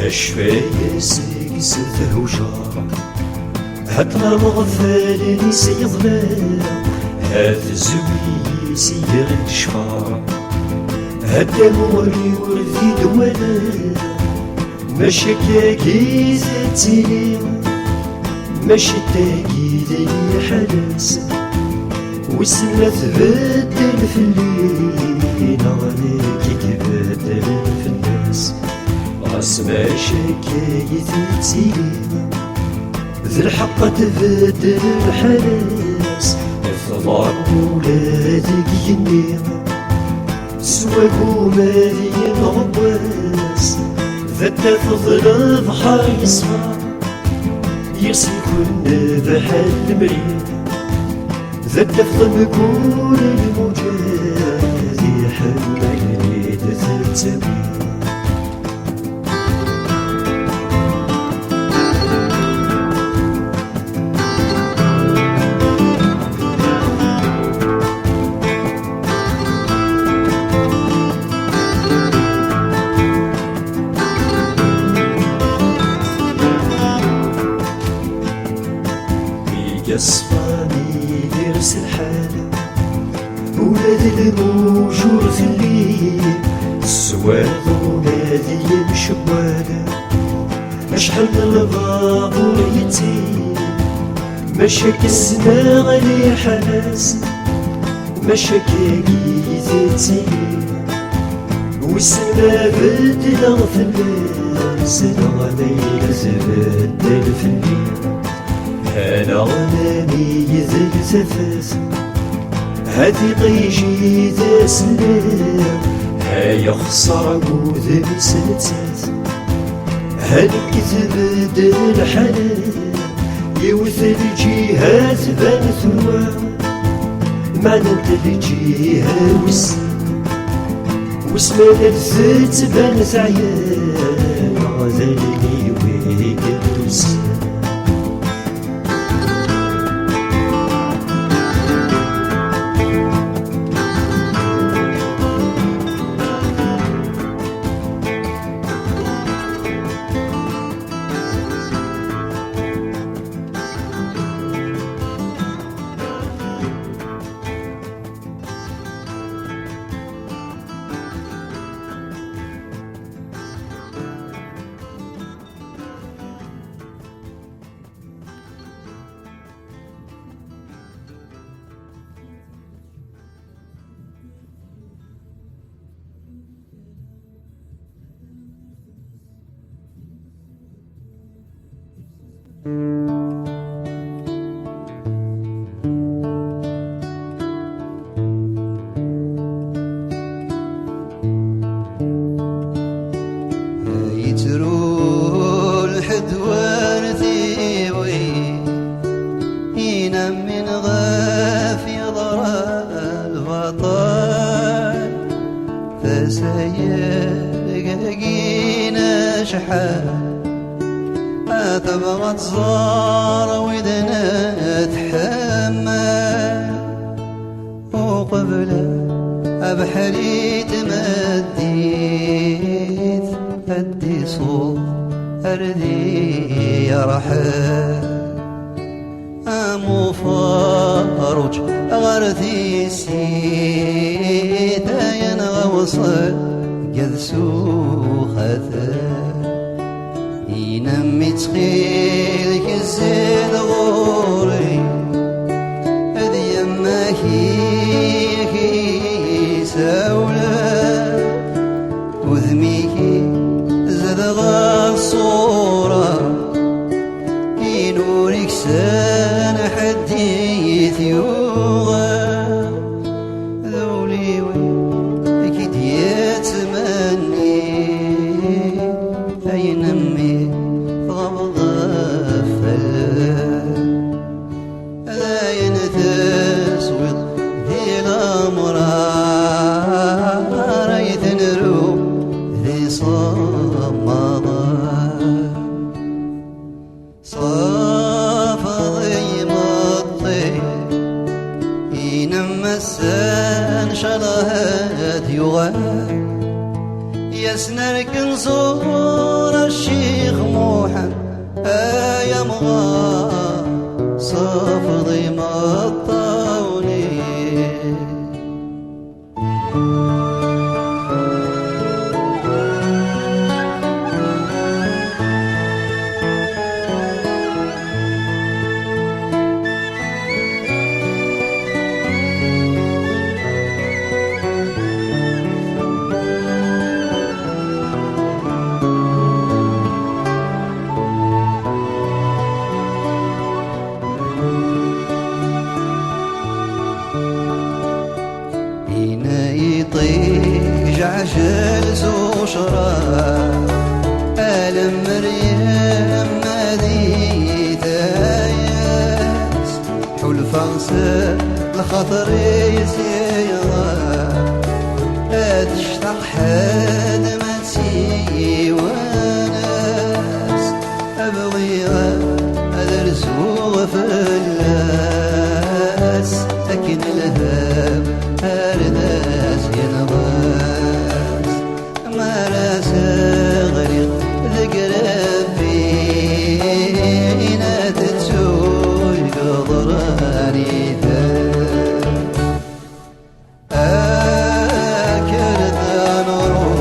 أشفايا سيكسد وجار هطلع مغفالني سيظلام هات الزوي سيغ الشفار هات موري ورثي دولا ماشي كاكي زاتي ماشي تاكي ذي حدث وسنا تبدل في الليل عليك تبدل في الناس راس ماشي كاكي تتسيلي ذي الحق تبدل الحدث افضل ولادك ينير سواقو مالي الغواس ذات تفضل ضحى يصفى يرسي كنا بحال المريض ذات تفضل كل الموجات يحملني تتسوي يصفاني درس الحال ولاد الموجور في الليل السواد ولادي مشوال أشحال من البابور يتيم مشاك السما غالي حلاس مشاك كيتي والسما بدلا في الناس الغنية تبدل في الليل أنا غناني ذا الزفاف هادي طيجي ذا سلام هايا خسارة وذا مسلسات هاديك تبدل الحلال يوث الجهات بان ثوام معنى انت الجهة وسمانة الزيت بان ثعيان غزالي ويك الدوسان يترو الحدوان ثيوي ينام من غاف يضرى البطال فسيقينا شحال تبغى تزار ودنا تحمل وقبل بحري تمديت أدي صوت أردي يا رحل مفرج غرثي سيتا ينغوصل قد سوخته ينمي تخيلك الزيد غوري هذ يماك هي ساولة وذميك زاد غال صورة ينورك سان حديث يوغا ذولي أكيد يتمني فينمي غض فلا لا ينتسوط ذي الأمر ريث نرو ذي صمضا صافضي مطي ينمى السان شلهت يغا يسنرك نصور الشي مرسى لخاطري زيغة تشتاق حد ما تسي وناس أبغيها أدرس وفلاس لكن الهاب أرداس ينغاس ما راسا غريق ذكرى فينا تتسوي قضراني أكرت نور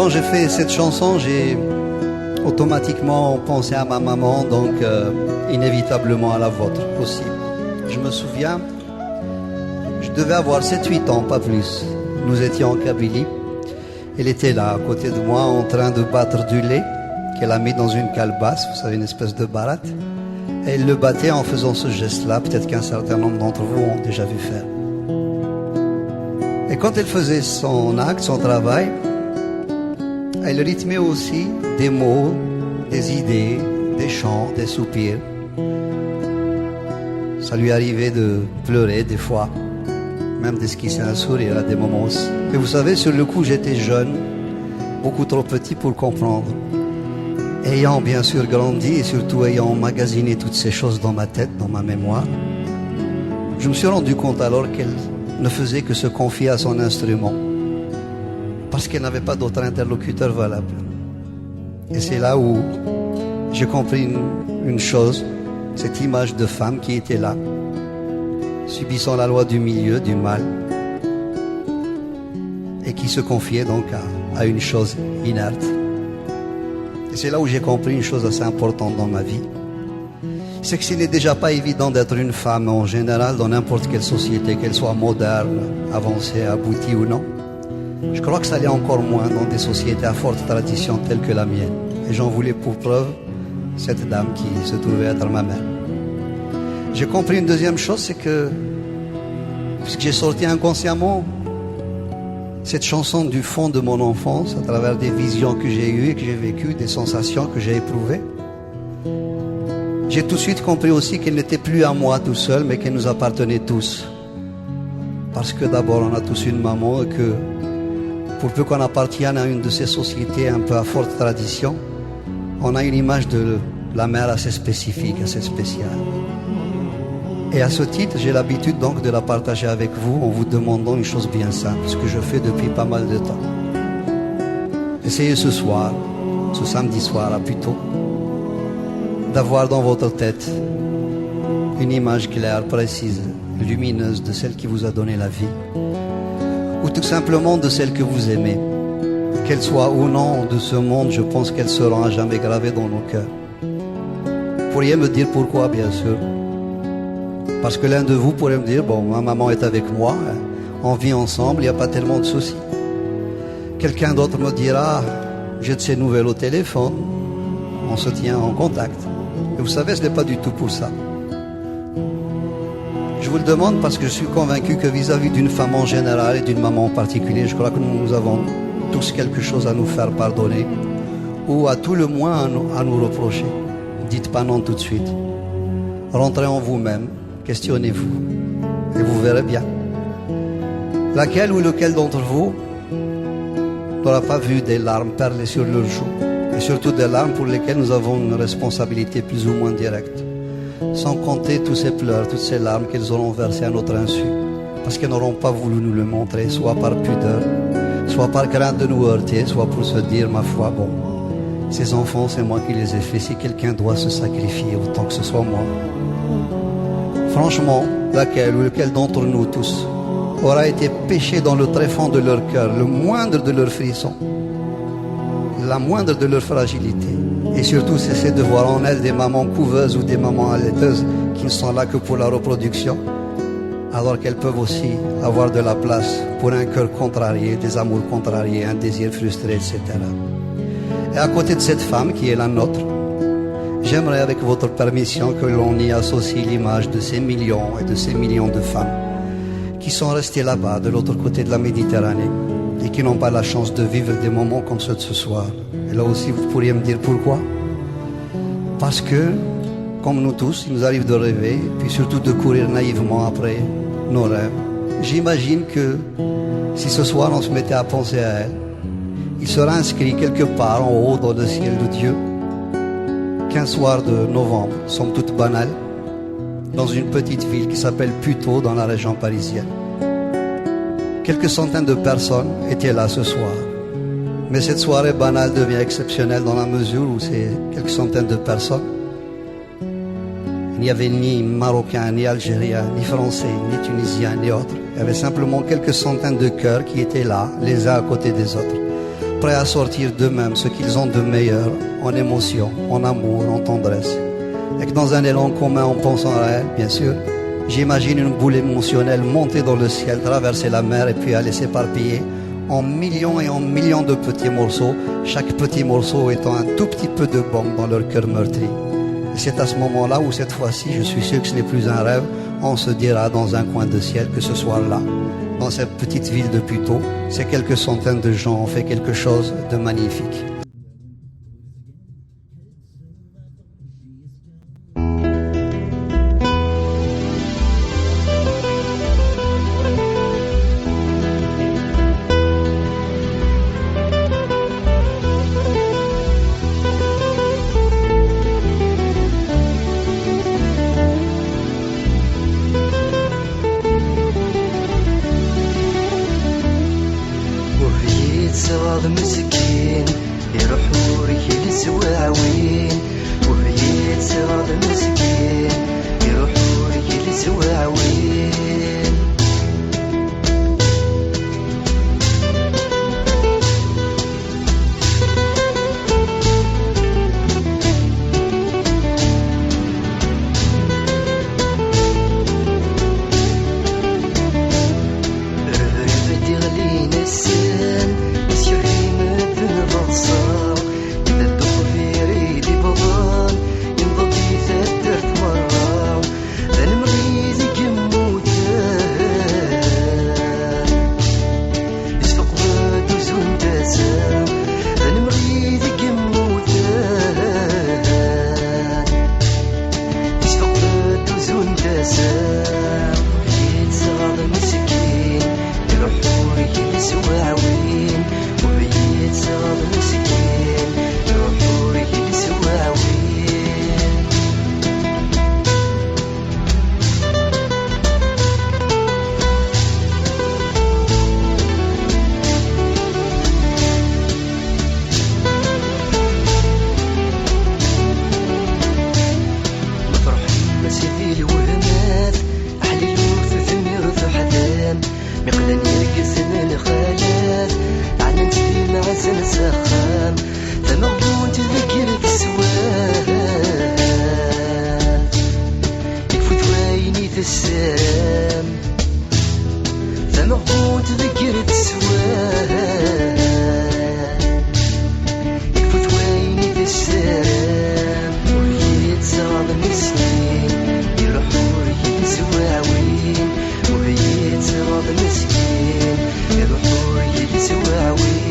quand j'ai fait cette chanson, j'ai automatiquement pensé à ma maman, donc inévitablement à la vôtre aussi. Je me souviens, je devais avoir 7-8 ans, pas plus. Nous étions en Kabylie. Elle était là, à côté de moi, en train de battre du lait qu'elle a mis dans une calebasse, vous savez, une espèce de baratte. Et elle le battait en faisant ce geste-là, peut-être qu'un certain nombre d'entre vous ont déjà vu faire. Et quand elle faisait son acte, son travail, elle rythmait aussi des mots, des idées, des chants, des soupirs. Ça lui arrivait de pleurer des fois, même d'esquisser un sourire à des moments aussi. Et vous savez, sur le coup, j'étais jeune, beaucoup trop petit pour comprendre. Ayant bien sûr grandi et surtout ayant emmagasiné toutes ces choses dans ma tête, dans ma mémoire, je me suis rendu compte alors qu'elle ne faisait que se confier à son instrument, parce qu'elle n'avait pas d'autre interlocuteur valable. Et c'est là où j'ai compris une chose, cette image de femme qui était là, subissant la loi du milieu, du mal, et qui se confiait donc à une chose inerte. Et c'est là où j'ai compris une chose assez importante dans ma vie, c'est que ce n'est déjà pas évident d'être une femme en général dans n'importe quelle société, qu'elle soit moderne, avancée, aboutie ou non. Je crois que ça l'est encore moins dans des sociétés à forte tradition telles que la mienne. Et j'en voulais pour preuve cette dame qui se trouvait être ma mère. J'ai compris une deuxième chose, c'est que, puisque j'ai sorti inconsciemment cette chanson du fond de mon enfance, à travers des visions que j'ai eues et que j'ai vécues, des sensations que j'ai éprouvées, j'ai tout de suite compris aussi qu'elle n'était plus à moi tout seul, mais qu'elle nous appartenait tous. Parce que d'abord, on a tous une maman et que, pour peu qu'on appartienne à une de ces sociétés un peu à forte tradition, on a une image de la mère assez spécifique, assez spéciale. Et à ce titre, j'ai l'habitude donc de la partager avec vous en vous demandant une chose bien simple, ce que je fais depuis pas mal de temps. Essayez ce soir, ce samedi soir à plutôt, d'avoir dans votre tête une image claire, précise, lumineuse de celle qui vous a donné la vie, ou tout simplement de celle que vous aimez. Qu'elle soit ou non de ce monde, je pense qu'elle sera à jamais gravée dans nos cœurs. Vous pourriez me dire pourquoi, bien sûr. Parce que l'un de vous pourrait me dire, bon, ma maman est avec moi, on vit ensemble, il n'y a pas tellement de soucis. Quelqu'un d'autre me dira, j'ai de ces nouvelles au téléphone, on se tient en contact. Et vous savez, ce n'est pas du tout pour ça. Je vous le demande parce que je suis convaincu que vis-à-vis d'une femme en général et d'une maman en particulier, je crois que nous avons tous quelque chose à nous faire pardonner ou à tout le moins à nous reprocher. Dites pas non tout de suite. Rentrez en vous-même, questionnez-vous et vous verrez bien. Laquelle ou lequel d'entre vous n'aura pas vu des larmes perler sur leurs joues, et surtout des larmes pour lesquelles nous avons une responsabilité plus ou moins directe, sans compter tous ces pleurs, toutes ces larmes qu'elles auront versées à notre insu, parce qu'elles n'auront pas voulu nous le montrer, soit par pudeur, soit par crainte de nous heurter, soit pour se dire, ma foi, bon, ces enfants, c'est moi qui les ai faits, si quelqu'un doit se sacrifier, autant que ce soit moi. Franchement, laquelle ou lequel d'entre nous tous aura été péché dans le tréfonds de leur cœur, le moindre de leurs frissons, la moindre de leur fragilité, et surtout cesser de voir en elles des mamans couveuses ou des mamans allaiteuses qui ne sont là que pour la reproduction, alors qu'elles peuvent aussi avoir de la place pour un cœur contrarié, des amours contrariés, un désir frustré, etc. Et à côté de cette femme qui est la nôtre, j'aimerais avec votre permission que l'on y associe l'image de ces millions et de ces millions de femmes qui sont restées là-bas, de l'autre côté de la Méditerranée, et qui n'ont pas la chance de vivre des moments comme ceux de ce soir. Et là aussi, vous pourriez me dire pourquoi. Parce que, comme nous tous, il nous arrive de rêver, puis surtout de courir naïvement après nos rêves. J'imagine que si ce soir on se mettait à penser à elle, il sera inscrit quelque part en haut dans le ciel de Dieu qu'un soir de novembre, somme toute banale, dans une petite ville qui s'appelle Puteaux dans la région parisienne. Quelques centaines de personnes étaient là ce soir. Mais cette soirée banale devient exceptionnelle dans la mesure où ces quelques centaines de personnes, il n'y avait ni Marocains, ni Algériens, ni Français, ni Tunisiens, ni autres. Il y avait simplement quelques centaines de cœurs qui étaient là, les uns à côté des autres, prêts à sortir d'eux-mêmes ce qu'ils ont de meilleur en émotion, en amour, en tendresse. Et que dans un élan commun en pensant à elle, bien sûr, j'imagine une boule émotionnelle monter dans le ciel, traverser la mer et puis aller s'éparpiller en millions et en millions de petits morceaux, chaque petit morceau étant un tout petit peu de bombe dans leur cœur meurtri. Et c'est à ce moment-là où cette fois-ci, je suis sûr que ce n'est plus un rêve, on se dira dans un coin de ciel que ce soir-là, dans cette petite ville de Puteaux, ces quelques centaines de gens ont fait quelque chose de magnifique. صغار مسكين يروحوا رجل سواعوين وهي صغار مسكين يروحوا رجل سواعوين رفرفتي غلينا السن السلام فمغبوط ذكرت سواه يكفت ويني في السلام وهي تصاب مسكين يروحوا رجل سواعوين وهي تصاب مسكين يروحوا رجل سواعوين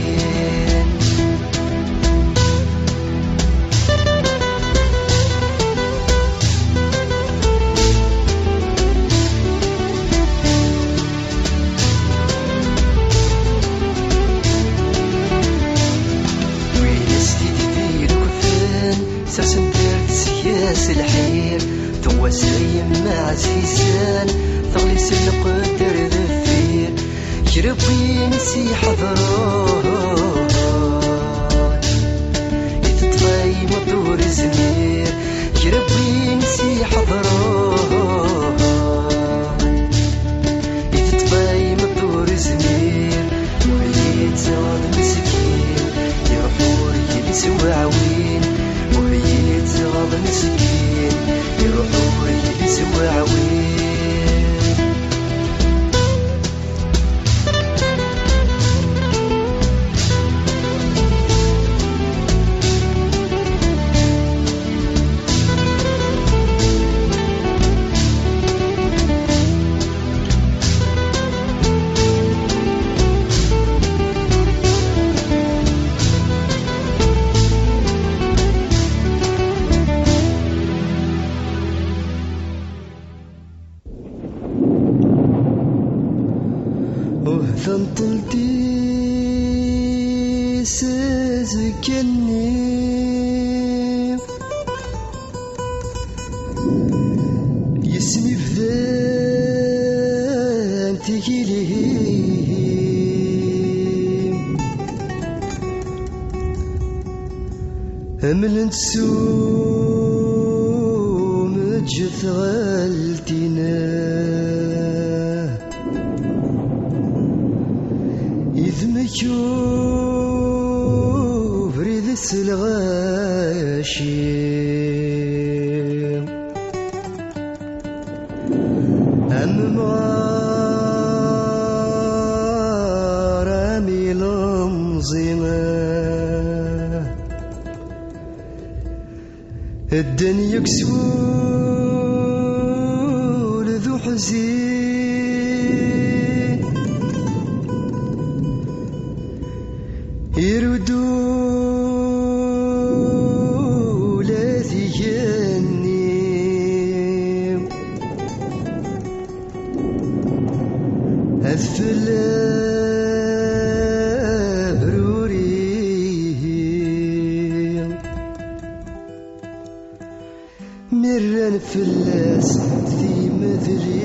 سرسن درت سياس الحير تواسي مع عزيزان ثغلي سلق الدر ذفير يربي نسي حضران يتطلي مطور زمير يربي نسي حضران يتطلي مطور زمير وهي تزاد مسكين يروحوا رجل سواعوين وهي تزغض مسكين يروحوا رجل سواعوين ثنطلتي سازكني يسمي فذان تجيلي أمل نسوم جثغلتنا إذ مكون غاشي رامي لمزمة الدنيا كسول ذو حزين يردوا لاذي جني أثفل بروري مرن فلاس ذي مذري